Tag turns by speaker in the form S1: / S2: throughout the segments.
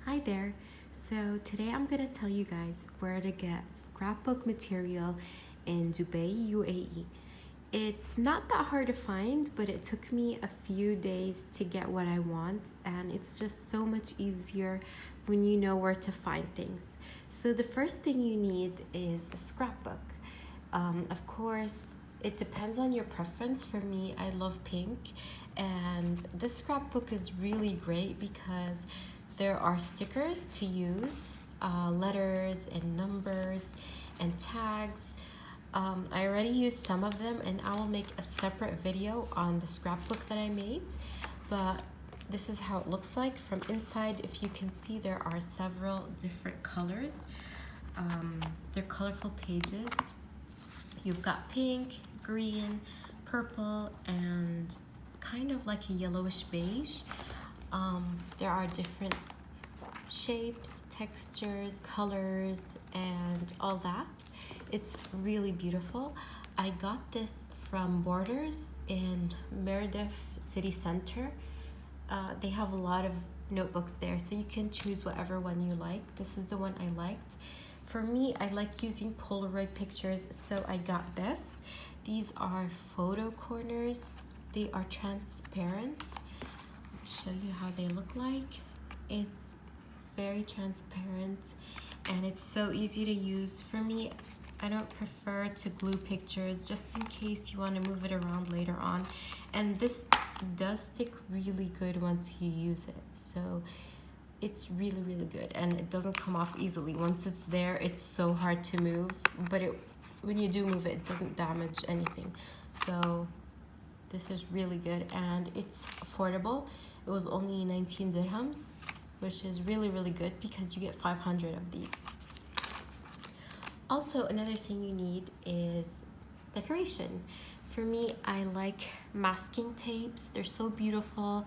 S1: Hi there. So today I'm gonna tell you guys where to get scrapbook material in Dubai UAE. It's not that hard to find, but it took me a few days to get what I want, and it's just so much easier when you know where to find things. So the first thing you need is a scrapbook. Of course, it depends on your preference. For me, I love pink, and this scrapbook is really great because there are stickers to use, letters and numbers and tags. I already used some of them, and I will make a separate video on the scrapbook that I made, but this is how it looks like from inside. If you can see, there are several different colors. They're colorful pages. You've got pink, green, purple, and kind of like a yellowish beige. There are different shapes, textures, colors, and all that. It's really beautiful. I got this from Borders in Mirdif city center. They have a lot of notebooks there, so you can choose whatever one you like. This is the one I liked. For me, I like using Polaroid pictures, so I got this. These are photo corners. They are transparent. I'll show you how they look like. It's very transparent, and it's so easy to use. For me, I don't prefer to glue pictures just in case you want to move it around later on. And this does stick really good once you use it. So it's really, really good, and it doesn't come off easily. Once it's there, it's so hard to move, but when you do move it, it doesn't damage anything. So this is really good, and it's affordable. It was only 19 dirhams, which is really, really good because you get 500 of these. Also, another thing you need is decoration. For me, I like masking tapes. They're so beautiful,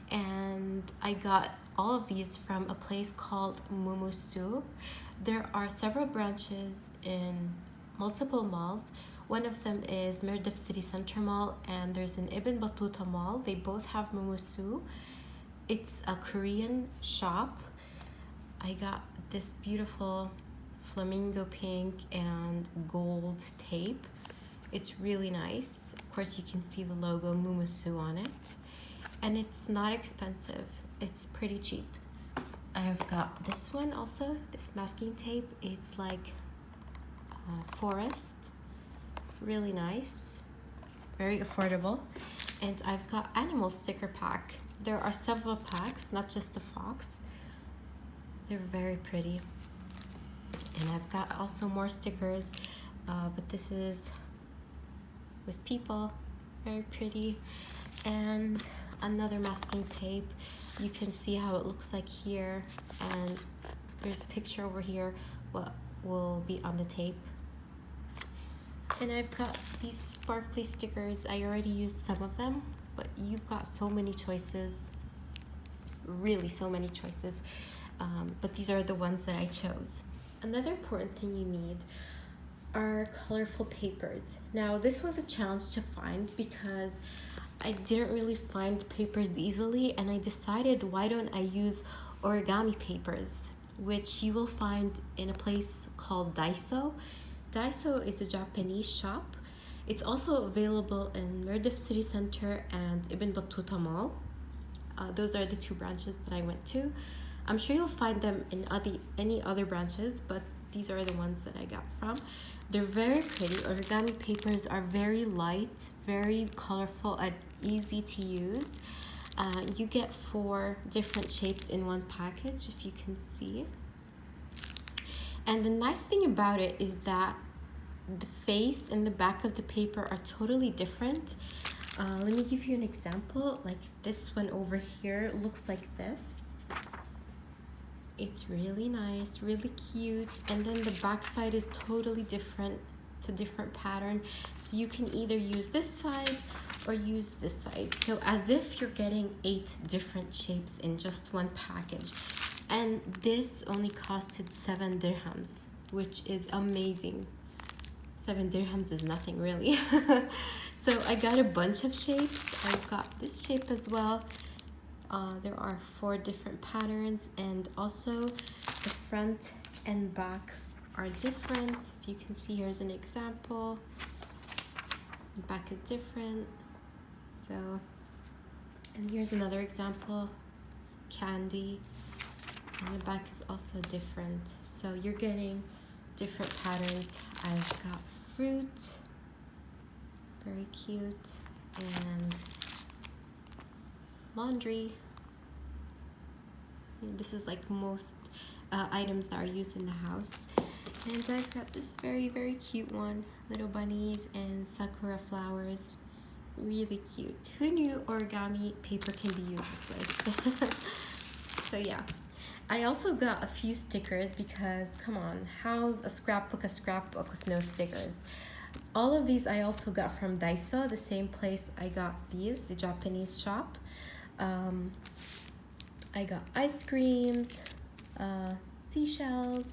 S1: and I got all of these from a place called Mumuso. There are several branches in multiple malls. One of them is Mirdif City Center Mall, and there's an Ibn Battuta Mall. They both have Mumuso. It's a Korean shop. I got this beautiful flamingo pink and gold tape. It's really nice. Of course, you can see the logo Mumuso on it. And it's not expensive. It's pretty cheap. I've got this one also, this masking tape. It's like forest. Really nice. Very affordable. And I've got animal sticker pack. There are several packs, not just the fox. They're very pretty. And I've got also more stickers, but this is with people. Very pretty. And another masking tape. You can see how it looks like here, and there's a picture over here what will be on the tape. And I've got these sparkly stickers. I already used some of them, but you've got so many choices, really so many choices, but these are the ones that I chose. Another important thing you need are colorful papers. Now, this was a challenge to find because I didn't really find papers easily, and I decided, why don't I use Origami Papers, which you will find in a place called Daiso. Daiso is a Japanese shop. It's also available in Mirdif City Center and Ibn Battuta Mall. Those are the two branches that I went to. I'm sure you'll find them in any other branches, but these are the ones that I got from. They're very pretty. Origami papers are very light, very colorful, and easy to use. You get 4 different shapes in one package, if you can see. And the nice thing about it is that the face and the back of the paper are totally different. Let me give you an example. Like this one over here looks like this. It's really nice, really cute. And then the back side is totally different. It's a different pattern. So you can either use this side or use this side. So as if you're getting 8 different shapes in just one package. And this only costed 7 dirhams, which is amazing. 7 dirhams is nothing really. So I got a bunch of shapes. I've got this shape as well. There are 4 different patterns, and also the front and back are different. If you can see, here's an example. The back is different. So, and here's another example, candy, and the back is also different. So you're getting different patterns. I've got fruit, very cute, and laundry. And this is like most items that are used in the house. And I've got this very, very cute one, little bunnies and sakura flowers. Really cute. Who knew origami paper can be used this way? So yeah, I also got a few stickers because, come on, how's a scrapbook with no stickers? All of these I also got from Daiso, the same place I got these, the Japanese shop. I got ice creams, seashells,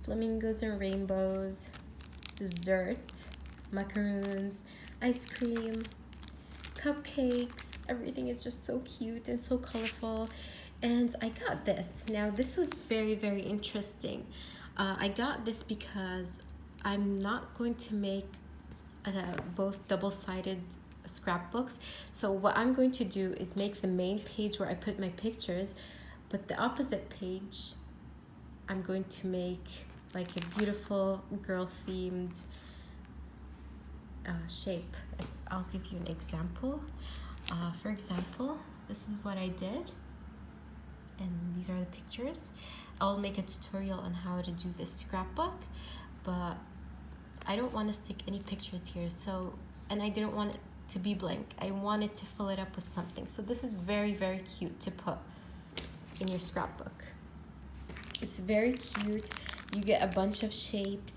S1: flamingos and rainbows, dessert, macaroons, ice cream, cupcakes. Everything is just so cute and so colorful. And I got this. Now this was very, very interesting. I got this because I'm not going to make both double-sided scrapbooks. So what I'm going to do is make the main page where I put my pictures, but the opposite page I'm going to make like a beautiful girl-themed shape. I'll give you an example. For example, this is what I did, and these are the pictures. I'll make a tutorial on how to do this scrapbook, but I don't want to stick any pictures here, so, and I didn't want it to be blank. I wanted to fill it up with something. So this is very, very cute to put in your scrapbook. It's very cute. You get a bunch of shapes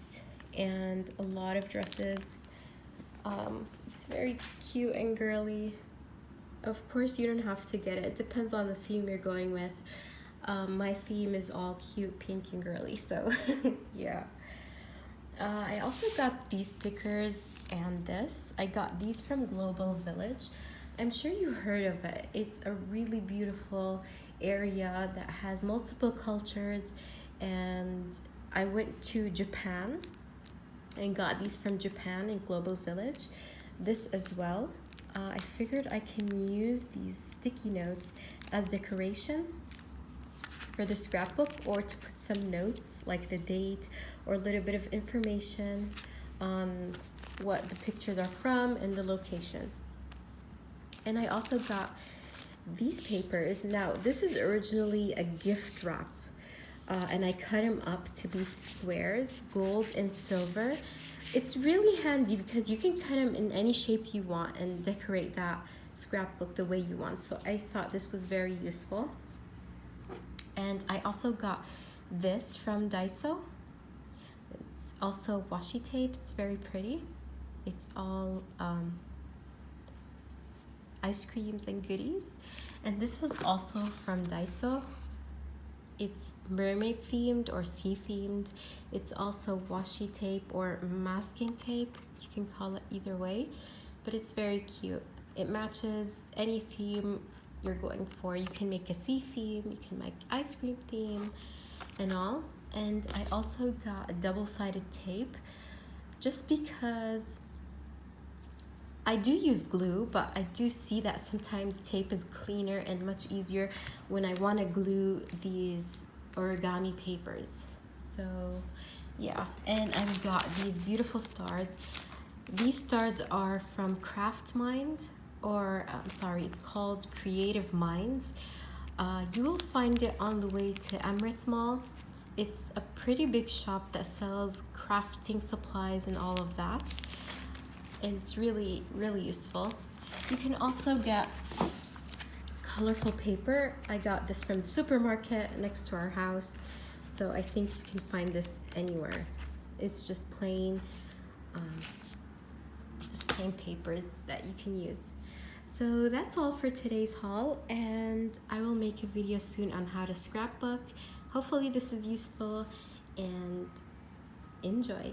S1: and a lot of dresses. It's very cute and girly. Of course, you don't have to get it. It depends on the theme you're going with. My theme is all cute, pink, and girly, so yeah. I also got these stickers and this. I got these from Global Village. I'm sure you heard of it. It's a really beautiful area that has multiple cultures, and I went to Japan and got these from Japan in Global Village. This as well. I figured I can use these sticky notes as decoration for the scrapbook, or to put some notes like the date or a little bit of information on what the pictures are from and the location. And I also got these papers. Now this is originally a gift wrap, and I cut them up to be squares, gold and silver. It's really handy because you can cut them in any shape you want and decorate that scrapbook the way you want. So I thought this was very useful. And I also got this from Daiso. It's also washi tape. It's very pretty. It's all ice creams and goodies. And this was also from Daiso. It's mermaid themed or sea themed. It's also washi tape or masking tape. You can call it either way, but it's very cute. It matches any theme you're going for. You can make a sea theme, you can make ice cream theme and all. And I also got a double-sided tape just because I do use glue, but I do see that sometimes tape is cleaner and much easier when I want to glue these origami papers. So yeah, and I've got these beautiful stars. These stars are from Craft Mind, or sorry, it's called Creative Minds. You will find it on the way to Emirates Mall. It's a pretty big shop that sells crafting supplies and all of that. And it's really, really useful. You can also get colorful paper. I got this from the supermarket next to our house, so I think you can find this anywhere. It's just plain papers that you can use. So that's all for today's haul, and I will make a video soon on how to scrapbook. Hopefully this is useful, and enjoy.